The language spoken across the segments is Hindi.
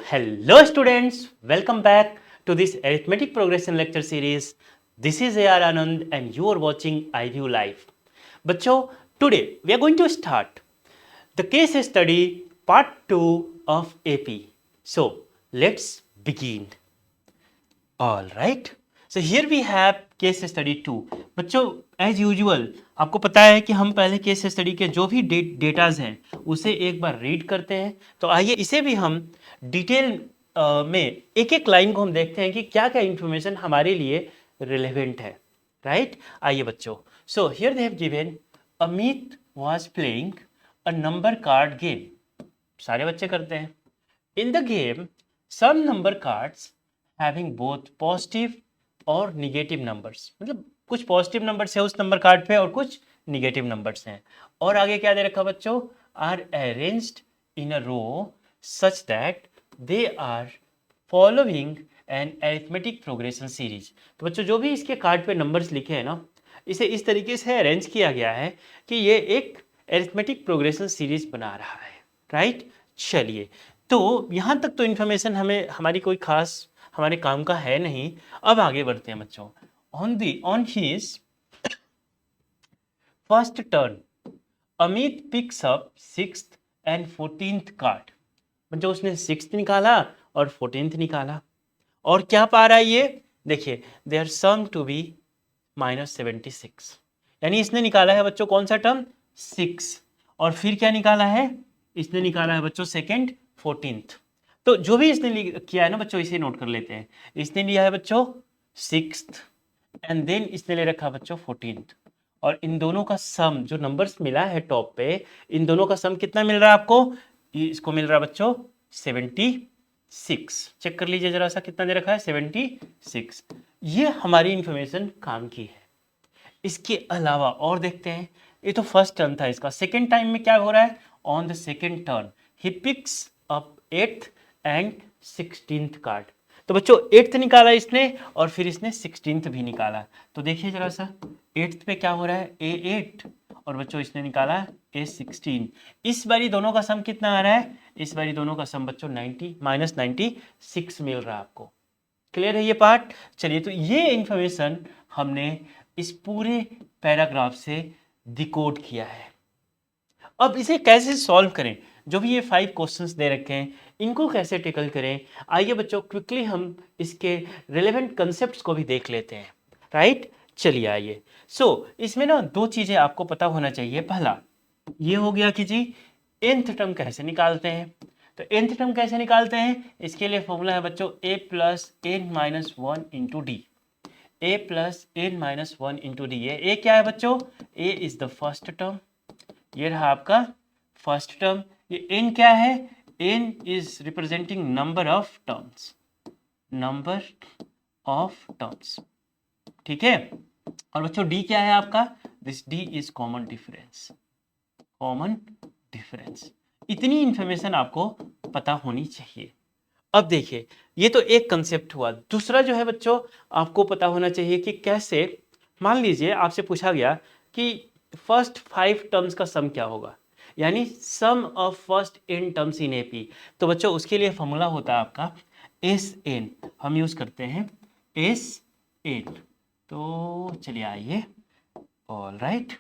Hello students, welcome back to this arithmetic progression lecture series. This is AR Anand and you are watching iView Live. बच्चों, today we are going to start the case study part 2 of AP. So, let's begin. All right. So here we have case study 2. बच्चों as usual आपको पता है कि हम पहले केस स्टडी के जो भी डेटाज हैं उसे एक बार रीड करते हैं. तो आइए इसे भी हम डिटेल में एक एक लाइन को हम देखते हैं कि क्या क्या इंफॉर्मेशन हमारे लिए रिलेवेंट है. राइट. आइए बच्चों. So here they have given Amit was playing a number card game. सारे बच्चे करते हैं. In the game some number cards having both positive और निगेटिव नंबर्स, मतलब कुछ पॉजिटिव नंबर्स है उस नंबर कार्ड पे और कुछ निगेटिव नंबर्स हैं. और आगे क्या दे रखा बच्चों? Are arranged in a row such that they are following an arithmetic progression series. तो बच्चों जो भी इसके कार्ड पे नंबर्स लिखे हैं ना, इसे इस तरीके से अरेंज किया गया है कि ये एक अरिथमेटिक प्रोग्रेशन सीरीज बना रहा है. राइट. चलिए, तो यहाँ तक तो इन्फॉर्मेशन हमें हमारी कोई खास हमारे काम का है नहीं. अब आगे बढ़ते हैं बच्चों. On his first turn Amit picks up 6th and 14th card. बच्चों उसने 6th निकाला और 14th निकाला और क्या पा रहा है ये देखिए, देयर सम टू बी -76. यानी इसने निकाला है बच्चों कौन सा टर्म? 6. और फिर क्या निकाला है? इसने निकाला है बच्चों सेकेंड 14th. तो जो भी इसने किया है ना बच्चों, इसे नोट कर लेते हैं. इसने लिया है बच्चों 6th एंड देन इसने ले रखा बच्चों 14th. और इन दोनों का सम जो नंबर्स मिला है टॉप पे, इन दोनों का सम कितना मिल रहा है आपको? इसको मिल रहा है बच्चों 76. चेक कर लीजिए जरा सा कितना दे रखा है, 76. ये हमारी इंफॉर्मेशन काम की है. इसके अलावा और देखते हैं. ये तो फर्स्ट टर्न था इसका. सेकेंड टाइम में क्या हो रहा है? On the second turn he picks up 8th and 16th card. तो बच्चों 8th निकाला इसने और फिर इसने 16th भी निकाला. तो देखिए जरा सा 8th पे क्या हो रहा है? A8 और बच्चों इसने निकाला A16. इस बारी दोनों का सम कितना आ रहा है? इस बारी दोनों का सम बच्चों -96 मिल रहा है आपको. क्लियर है ये पार्ट? चलिए, तो ये इंफॉर्मेशन हमने इस पूरे पैराग्राफ से डिकोड किया है. अब इसे कैसे सॉल्व करें? जो भी ये 5 क्वेश्चंस दे रखे हैं इनको कैसे टेकल करें? आइए बच्चों क्विकली हम इसके रिलेवेंट कंसेप्ट्स को भी देख लेते हैं. राइट. चलिए आइए. इसमें ना 2 चीजें आपको पता होना चाहिए. पहला ये हो गया कि जी nth टर्म कैसे निकालते हैं. तो nth टर्म कैसे निकालते हैं? इसके लिए फॉर्मूला है बच्चों a plus n minus 1 into D. a plus n minus 1 into D. ये a क्या है बच्चों? a is the first term. ये रहा आपका फर्स्ट टर्म. ये n क्या है? n is representing number of terms. Number of terms. ठीक है. और बच्चों d क्या है आपका? This d is common difference. Common difference. इतनी इंफॉर्मेशन आपको पता होनी चाहिए. अब देखिए, ये तो एक कंसेप्ट हुआ. दूसरा जो है बच्चों, आपको पता होना चाहिए कि कैसे, मान लीजिए आपसे पूछा गया कि फर्स्ट 5 टर्म्स का सम क्या होगा, यानी sum of first n terms in AP. तो बच्चों उसके लिए फॉर्मूला होता है आपका Sn. हम यूज करते हैं Sn. तो चलिए आइए. All right.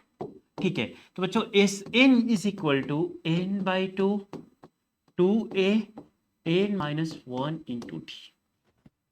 ठीक है. तो बच्चों Sn is equal to n/2 2a n minus 1 into D.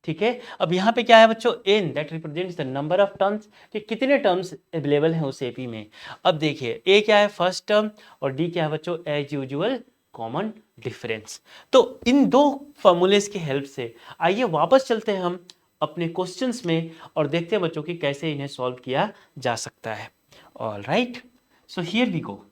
ठीक है. अब यहाँ पे क्या है बच्चों? n that represents the number of terms, कि कितने टर्म्स अवेलेबल हैं उस एपी में. अब देखिए a क्या है? First term. और d क्या है बच्चों? As usual common difference. तो इन 2 फॉर्मूलेस की हेल्प से आइए वापस चलते हैं हम अपने क्वेश्चंस में और देखते हैं बच्चों कि कैसे इन्हें सॉल्व किया जा सकता है. All right. So here we go.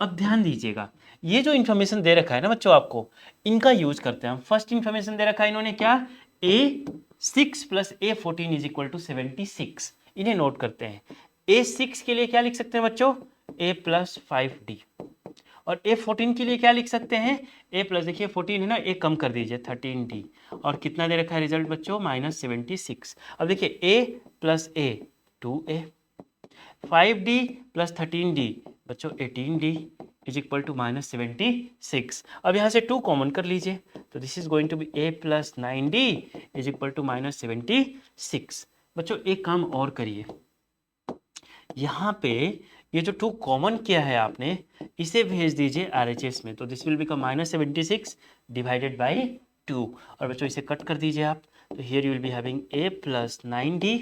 अब ध्यान दीजिएगा, ये जो इन्फॉर्मेशन दे रखा है ना बच्चों आपको, इनका यूज करते हैं हम. फर्स्ट इन्फॉर्मेशन दे रखा है इन्होंने क्या? A6 plus A14 is equal to 76. इन्हें नोट करते हैं. A6 के लिए क्या लिख सकते हैं बच्चों? A plus 5D. और A14 के लिए क्या लिख सकते हैं? A प्लस, देखिए 14 है ना, A कम कर दीजिए 13D. और कितना दे रखा है रिजल्ट बच्चों? -76. अब देखिए A plus A 2A, 5D plus 13D बच्चों 18D, इज इक्वल टू -76। अब यहाँ से 2 कॉमन कर लीजिए, तो this is going to be a plus 9d is equal to -76। बच्चों एक काम और करिए, यहाँ पे ये जो 2 कॉमन किया है आपने, इसे भेज दीजिए RHS में, तो this will become -76 divided by 2। और बच्चों इसे कट कर दीजिए आप, तो here you will be having a plus 9d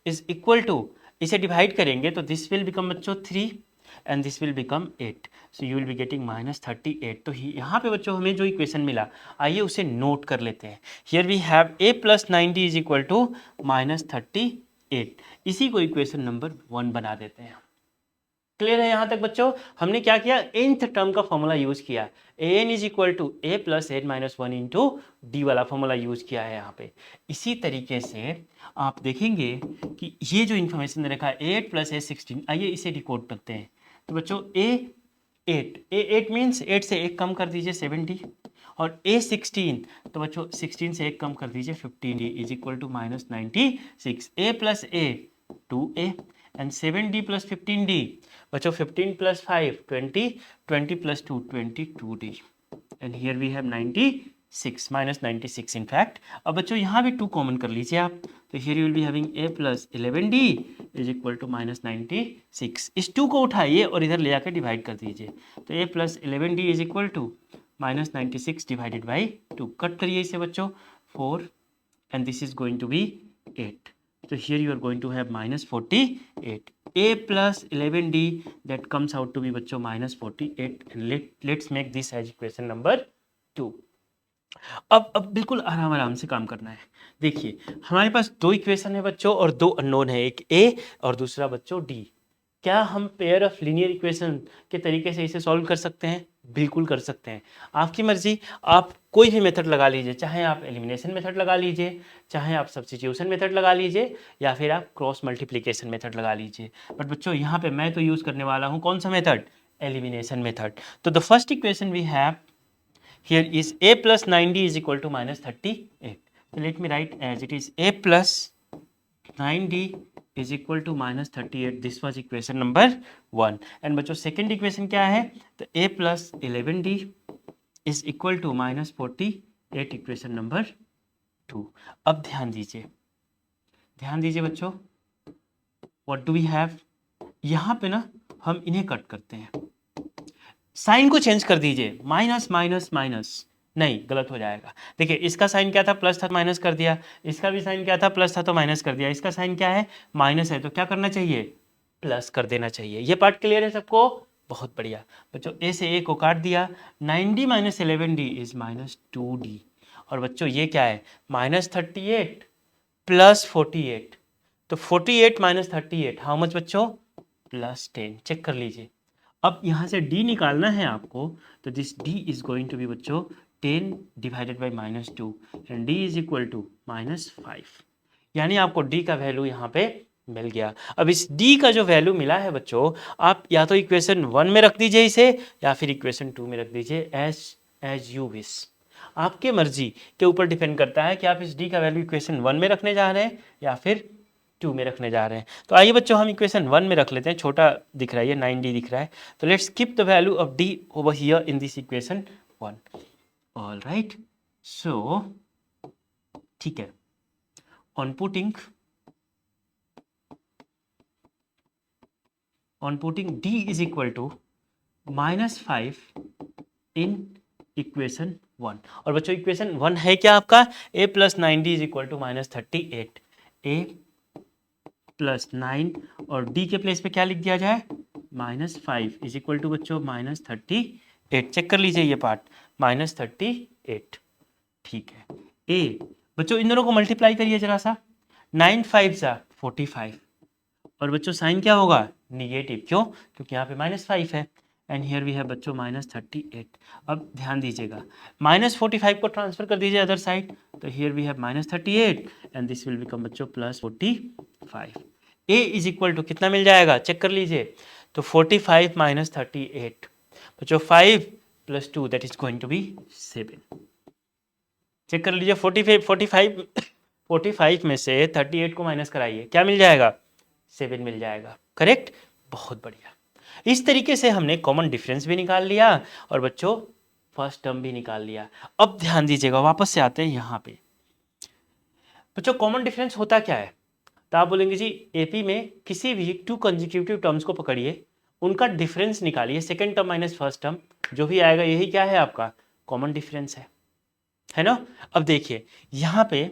is equal to, इसे डिवाइड करेंगे तो दिस विल बिकम बच्चों 3 and this will become 8, so you will be getting -38। तो यहाँ पे बच्चों हमें जो इक्वेशन मिला, आइए उसे नोट कर लेते हैं। Here we have a plus 9d is equal to -38, इसी को इक्वेशन नंबर 1 बना देते हैं। क्लियर है यहाँ तक बच्चों? हमने क्या किया, nth टर्म का फॉर्मूला यूज किया, an is equal to a plus N minus 1 into D वाला फॉर्मूला यूज किया है यहाँ पे। इसी तरीके से आप देखेंगे कि ये जो इन्फॉर्मेशन दे रखा है 8 प्लस a16, आइए इसे डिकोड करते हैं। तो बच्चों a8 मीन्स 8 से 1 कम कर दीजिए 70, और a16 तो बच्चों 16 से 1 कम कर दीजिए 15d is equal to -96। a plus a 2a and 7d plus 15d, बच्चों 15 plus 5 20, 20 plus 2 22d and here we have 96 -96 in fact. अब बच्चों यहाँ भी 2 कॉमन कर लीजिए आप, तो here you will be having a plus 11d is equal to -96। इस 2 को उठाइए और इधर ले आकर डिवाइड कर दीजिए, तो a plus 11d is equal to -96 divided by 2। Cut करिए इसे बच्चों, 4 and this is going to be 8, so here you are going to have -48, a plus 11d that comes out to be बच्चों -48 and let's make this as equation number 2। अब बिल्कुल आराम आराम से काम करना है। देखिए हमारे पास 2 इक्वेशन है बच्चों और 2 अननोन है, एक a और दूसरा बच्चों d। क्या हम पेयर ऑफ लीनियर इक्वेशन के तरीके से इसे सॉल्व कर सकते हैं? बिल्कुल कर सकते हैं, आपकी मर्जी। आप कोई भी मेथड लगा लीजिए, चाहे आप एलिमिनेशन मेथड लगा लीजिए, चाहे आप सब्स्टिट्यूशन मेथड लगा लीजिए, या फिर आप क्रॉस मल्टीप्लिकेशन मेथड लगा लीजिए। बट बच्चों यहाँ पे मैं तो यूज़ करने वाला हूँ कौन सा मेथड? Elimination method. तो the first equation we have here is a plus 9d is equal to -38. So let me write as it is a plus 9d is equal to -38. This was equation number 1 and बच्चों second equation क्या है? तो a plus 11d is equal to -48 equation number 2। अब ध्यान दीजिए बच्चों, what do we have? यहाँ पे ना हम इन्हें कट करते हैं, साइन को चेंज कर दीजिए, माइनस माइनस माइनस नहीं, गलत हो जाएगा। देखिए इसका साइन क्या था, प्लस था, माइनस कर दिया, इसका भी साइन क्या था, प्लस था तो माइनस कर दिया, इसका साइन क्या है, माइनस है, तो क्या करना चाहिए, प्लस कर देना चाहिए। ये पार्ट क्लियर है सबको? बहुत बढ़िया बच्चों, ए से ए को काट दिया, 9d minus 11d is -2d, और बच्चों ये क्या है, -38 प्लस 48, तो 48 माइनस 38 हाउ मच बच्चों, +10। चेक कर लीजिए। अब यहाँ से d निकालना है आपको, तो this d is going to be बच्चों 10 divided by -2 and d is equal to -5, यानी आपको d का वैल्यू यहाँ पे मिल गया। अब इस d का जो वैल्यू मिला है बच्चों, आप या तो इक्वेशन 1 में रख दीजिए इसे, या फिर इक्वेशन 2 में रख दीजिए, एज यू विश। आपके मर्जी के ऊपर डिपेंड करता है कि आप इस d का वैल्यू इक्वेशन 1 में रखने जा रहे हैं या फिर 2 में रखने जा रहे हैं। तो आइए बच्चों हम इक्वेशन 1 में रख लेते हैं, छोटा दिख रहा है, 9d दिख रहा है, तो let's keep the value of d over here in this equation 1। All right, so ठीक है, on putting d is equal to -5 in equation 1। और बच्चों इक्वेशन 1 है क्या आपका, a plus 9d is equal to -38, a plus 9 और d के प्लेस पे क्या लिख दिया जाए, -5 इज इक्वल टू बच्चों -38। चेक कर लीजिए ये पार्ट, -38। ठीक है, a बच्चों इन दोनों को मल्टीप्लाई करिए जरा सा, 9 5 सा 45, और बच्चों साइन क्या होगा, निगेटिव, क्यों, क्योंकि यहाँ पे -5 है, एंड हियर वी हैव बच्चों -38। अब ध्यान दीजिएगा, -45 को ट्रांसफर कर दीजिए अदर साइड, तो here we have -38 and this will become बच्चों +45। a इज इक्वल टू कितना मिल जाएगा, चेक कर लीजिए, तो 45 माइनस 38 बच्चों 5 + 2 that is going to be 7। Check कर लीजिए, 45 में से 38 को माइनस कराइए, क्या मिल जाएगा, 7 मिल जाएगा। करेक्ट, बहुत बढ़िया। इस तरीके से हमने कॉमन डिफरेंस भी निकाल लिया और बच्चों फर्स्ट टर्म भी निकाल लिया। अब ध्यान दीजिएगा, वापस से आते हैं यहाँ पे। बच्चों कॉमन डिफरेंस होता क्या है? तो आप बोलेंगे जी एपी में किसी भी टू कंजिक्यूटिव टर्म्स को पकड़िए, उनका डिफरेंस निकालिए, second term minus first term, जो भी आएगा यही क्या है आपका कॉमन डिफरेंस है ना। अब देखिए यहाँ पे,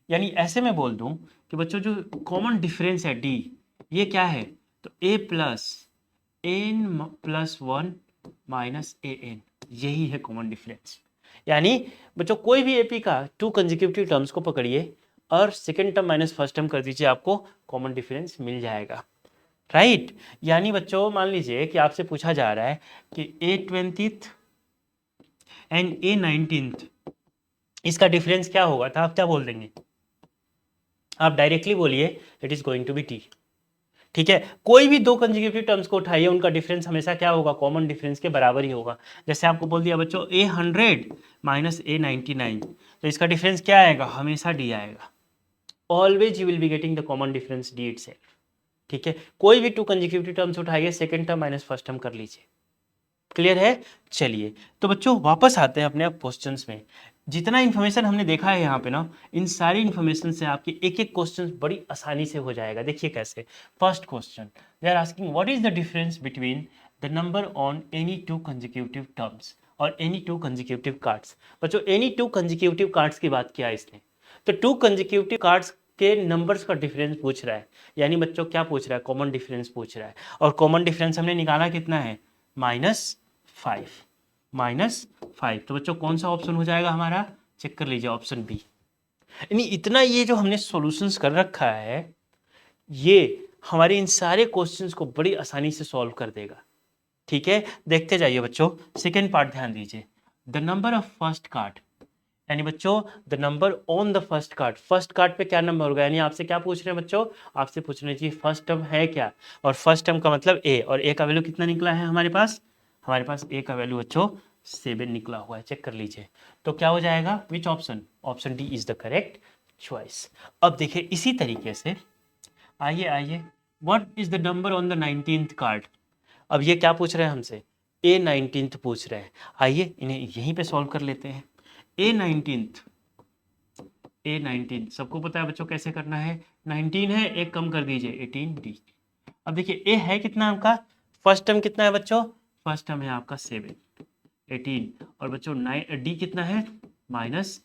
यानी ऐसे में बोल दूं कि बच्चों जो कॉमन डिफरेंस है डी, ये क्या है? तो A plus N plus one minus A N, यही है कॉमन डिफरेंस। यानी बच्चों कोई भी एपी का टू कंजिक्यूटिव टर्म्स को पकड़िए और second term minus first term कर दीजिए, आपको कॉमन डिफरेंस मिल जाएगा, राइट। यानी बच्चों मान लीजिए कि आपसे पूछा जा रहा है कि ए 20th एंड ए 19th, इसका डिफरेंस क्या होगा, तो आप क्या बोल देंगे? आप डायरेक्टली बोलिए it is going to be T. ठीक है, कोई भी दो कंजिक्यूटिव टर्म्स को उठाइए, उनका डिफरेंस हमेशा क्या होगा, कॉमन डिफरेंस के बराबर ही होगा। जैसे आपको बोल दिया बच्चों ए 100 माइनस ए 99, तो इसका डिफरेंस क्या आएगा, हमेशा डी आएगा। Always you will be getting the common difference D itself. ठीक है, कोई भी टू कंजिक्यूटिव टर्म्स उठाइए, second term minus first term कर लीजिए। क्लियर है? चलिए तो बच्चों वापस आते हैं अपने क्वेश्चंस में। जितना इन्फॉर्मेशन हमने देखा है यहाँ पे ना, इन सारी इन्फॉर्मेशन से आपके एक एक क्वेश्चन बड़ी आसानी से हो जाएगा। देखिए कैसे। First question, they are asking what is the difference between the number on any two consecutive terms और एनी टू कंजिक्यूटिव कार्ड्स। बच्चों एनी टू कंजिक्यूटिव कार्ड्स की बात किया इसने, तो टू कंजिक्यूटिव कार्ड्स के नंबर्स का डिफरेंस पूछ रहा है। यानी बच्चों क्या पूछ रहा है, कॉमन डिफरेंस पूछ रहा है। और कॉमन डिफरेंस हमने निकाला कितना है, -5, -5। तो बच्चों कौन सा ऑप्शन हो जाएगा हमारा, चेक कर लीजिए, ऑप्शन बी। यानी इतना ये जो हमने सॉल्यूशंस कर रखा है, ये हमारे इन सारे क्वेश्चंस को बड़ी आसानी से सॉल्व कर देगा। ठीक है, देखते जाइए बच्चों। सेकेंड पार्ट ध्यान दीजिए, the number of first card, यानी बच्चों the number on the first card. First card पे क्या नंबर होगा, यानी आपसे क्या पूछ रहे हैं बच्चों, आपसे पूछ रहे हैं जी फर्स्ट टर्म है क्या, और फर्स्ट टर्म का मतलब ए, और ए का वैल्यू कितना निकला है हमारे पास ए का वैल्यू बच्चों 7 निकला हुआ है, चेक कर लीजिए। तो क्या हो जाएगा, विच option, option D is the correct choice. अब देखिए इसी तरीके से आइए what is the number on the 19th card. अब ये क्या पूछ रहे हैं हमसे, ए 19th पूछ रहे हैं। आइए इन्हें यहीं पे सॉल्व कर लेते हैं। ए 19th सबको पता है बच्चों कैसे करना है, 19 है, एक कम कर दीजिए 18 डी। अब देखिए ए है कितना आपका, फर्स्ट टर्म कितना है बच्चों, फर्स्ट टर्म है आपका 7, 18, और बच्चों डी कितना है -5।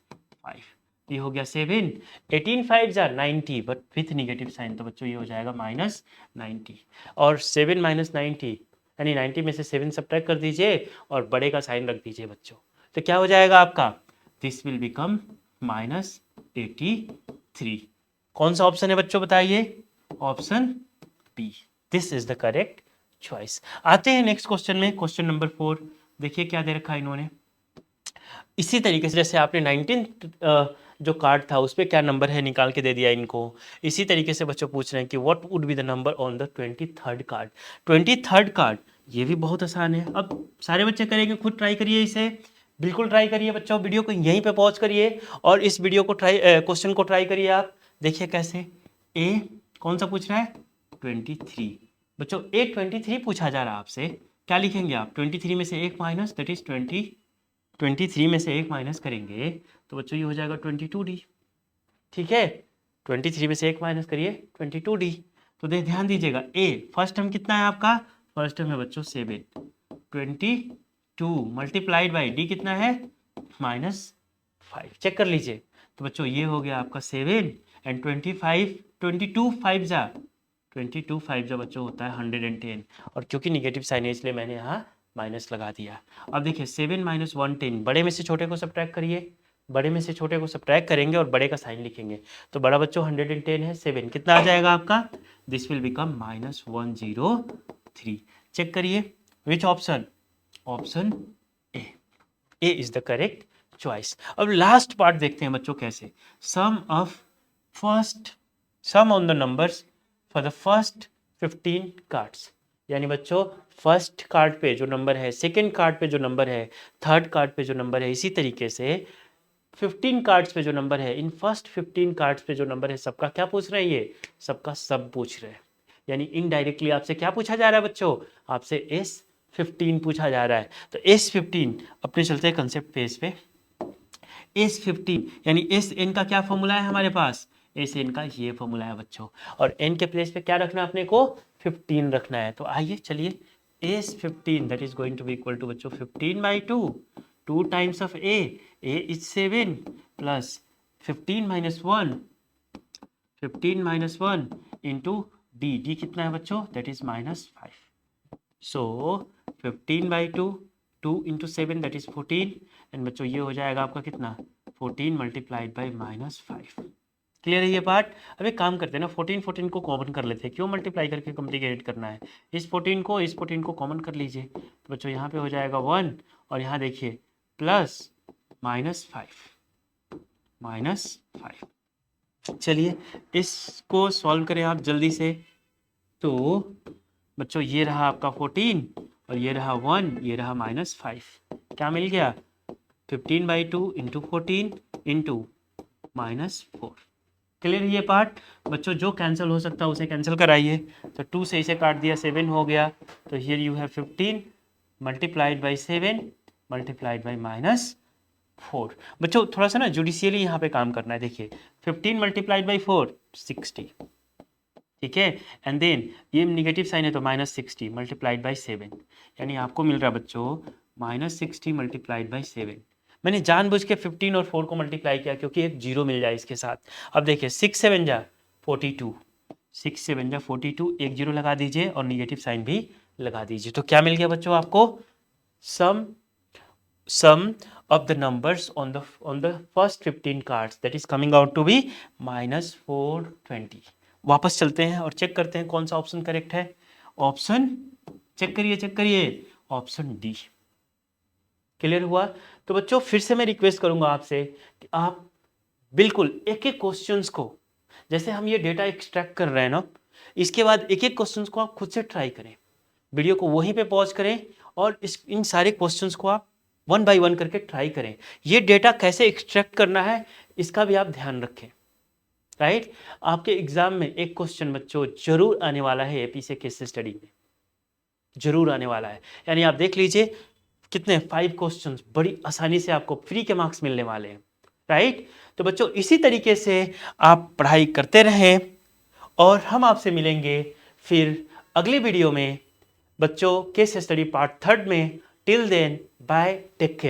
ये हो गया 7, 18 5 जार 90, बट विथ निगेटिव साइन, तो बच्चों ये हो जाएगा -90। और 7 -90 यानी 90 में से 7 सब्ट्रैक्ट कर दीजिए और बड़े का साइन रख दीजिए बच्चों, तो क्या हो जाएगा आपका, दिस विल बिकम -83। कौन सा ऑप्शन है बच्चों बताइए, option B, this is the correct choice. आते हैं नेक्स्ट क्वेश्चन में, क्वेश्चन नंबर 4। देखिए क्या दे रखा है इन्होंने। इसी तरीके से जैसे आपने 19 जो कार्ड था उस पर क्या नंबर है निकाल के दे दिया इनको, इसी तरीके से बच्चों पूछ रहे हैं कि what would be the number on the 23rd card. 23rd card, ये भी बहुत आसान है। अब सारे बच्चे करेंगे, खुद ट्राई करिए इसे, बिल्कुल ट्राई करिए बच्चों। वीडियो को यहीं पे पॉज करिए और इस वीडियो को क्वेश्चन को ट्राई करिए आप। देखिए कैसे, ए कौन सा पूछ रहा है, 23। बच्चों ए 23 पूछा जा रहा है आपसे, क्या लिखेंगे आप, 23 में से एक माइनस, दैट इज 23 में से एक माइनस करेंगे तो बच्चों ये हो जाएगा 22D। ठीक है, 23 में से एक माइनस करिए 22D। तो ध्यान दीजिएगा, ए फर्स्ट टर्म कितना है आपका, फर्स्ट टर्म है बच्चों 7, 22 मल्टीप्लाइड बाई डी कितना है -5, चेक कर लीजिए। तो बच्चों ये हो गया आपका 7 एंड 25, 22 5 जा बच्चों होता है 110, और क्योंकि निगेटिव साइन है इसलिए मैंने यहाँ माइनस लगा दिया। अब देखिए 7 - 110, बड़े में से छोटे को सब्ट्रैक्ट करिए, बड़े में से छोटे को सब्ट्रैक्ट करेंगे और बड़े का साइन लिखेंगे, तो बड़ा बच्चों 110 है, 7 कितना आ जाएगा आपका, दिस विल बिकम -103। चेक करिए which option, option A is the correct choice. अब लास्ट पार्ट देखते हैं बच्चों कैसे, sum on the numbers for the first 15 cards. यानी बच्चों फर्स्ट कार्ड पे जो नंबर है, सेकंड कार्ड पे जो नंबर है, थर्ड कार्ड पे जो नंबर है, इसी तरीके से 15 कार्ड्स पे जो नंबर है, इन फर्स्ट 15 कार्ड्स पे जो नंबर है, सबका क्या पूछ रहे हैं, ये सबका सब पूछ रहे हैं। यानी इनडायरेक्टली आपसे क्या पूछा जा रहा है बच्चों, आपसे S15 पूछा जा रहा है। तो S15 अपने चलते हैं कंसेप्ट पेज पे। S15 यानी Sn का क्या फॉर्मूला है हमारे पास, Sn का ये फॉर्मूला है बच्चों, और n के प्लेस पे क्या रखना है अपने को, 15 रखना है। तो आइए चलिए S15 that is going to be equal to बच्चों 15/2, 2 times of A is 7 plus 15 minus 1, 15 minus 1 into D कितना है बच्चों, that is -5। So 15/2, 2 into 7 that is 14, and बच्चों ये हो जाएगा आपका कितना, 14 मल्टीप्लाइड बाई -5। क्लियर है ये पार्ट। अब एक काम करते हैं ना, 14 को कॉमन कर लेते हैं, क्यों मल्टीप्लाई करके कॉम्प्लिकेट करना है। इस 14 को कॉमन कर लीजिए, तो बच्चों यहाँ पे हो जाएगा 1, और यहाँ देखिए प्लस -5। चलिए इसको सॉल्व करें आप जल्दी से। तो बच्चों ये रहा आपका 14, और ये रहा 1, ये रहा -5, क्या मिल गया, 15/2 इंटू 14 इंटू -4। क्लियर ये पार्ट बच्चों, जो कैंसिल हो सकता है उसे कैंसिल कराइए। तो 2 से इसे काट दिया, 7 हो गया। तो here you have 15 multiplied by 7 multiplied by -4। बच्चों थोड़ा सा ना जुडिशियली यहाँ पे काम करना है। देखिए 15 मल्टीप्लाइड बाई 4 60, ठीक है, एंड देन ये नेगेटिव साइन है तो -60 मल्टीप्लाइड बाई 7, यानी आपको मिल रहा है बच्चों -60 मल्टीप्लाइड बाई 7। मैंने जानबूझ के 15 और 4 को मल्टीप्लाई किया क्योंकि एक जीरो मिल जाए इसके साथ। अब देखिए 6 7 जा 42, 6 7 जा 42, एक जीरो लगा दीजिए और निगेटिव साइन भी लगा दीजिए। तो क्या मिल गया बच्चों आपको, sum of the numbers on the first 15 cards that is coming out to be -420। वापस चलते हैं और चेक करते हैं कौन सा ऑप्शन करेक्ट है। ऑप्शन चेक करिए ऑप्शन डी। क्लियर हुआ। तो बच्चों फिर से मैं रिक्वेस्ट करूंगा आपसे कि आप बिल्कुल एक एक क्वेश्चंस को, जैसे हम ये डेटा एक्सट्रैक्ट कर रहे हैं ना, इसके बाद एक एक क्वेश्चंस को आप खुद से ट्राई करें, वीडियो को वहीं पे पॉज करें और इन सारे क्वेश्चंस को आप 1 बाय 1 करके ट्राई करें। ये डेटा कैसे एक्सट्रैक्ट करना है इसका भी आप ध्यान रखें, राइट। आपके एग्जाम में एक क्वेश्चन बच्चों जरूर आने वाला है, एपी से केस स्टडी में जरूर आने वाला है। यानी आप देख लीजिए कितने 5 क्वेश्चंस बड़ी आसानी से आपको फ्री के मार्क्स मिलने वाले हैं, राइट। तो बच्चों इसी तरीके से आप पढ़ाई करते रहें और हम आपसे मिलेंगे फिर अगले वीडियो में बच्चों केस स्टडी पार्ट 3 में। Till then bye, take care.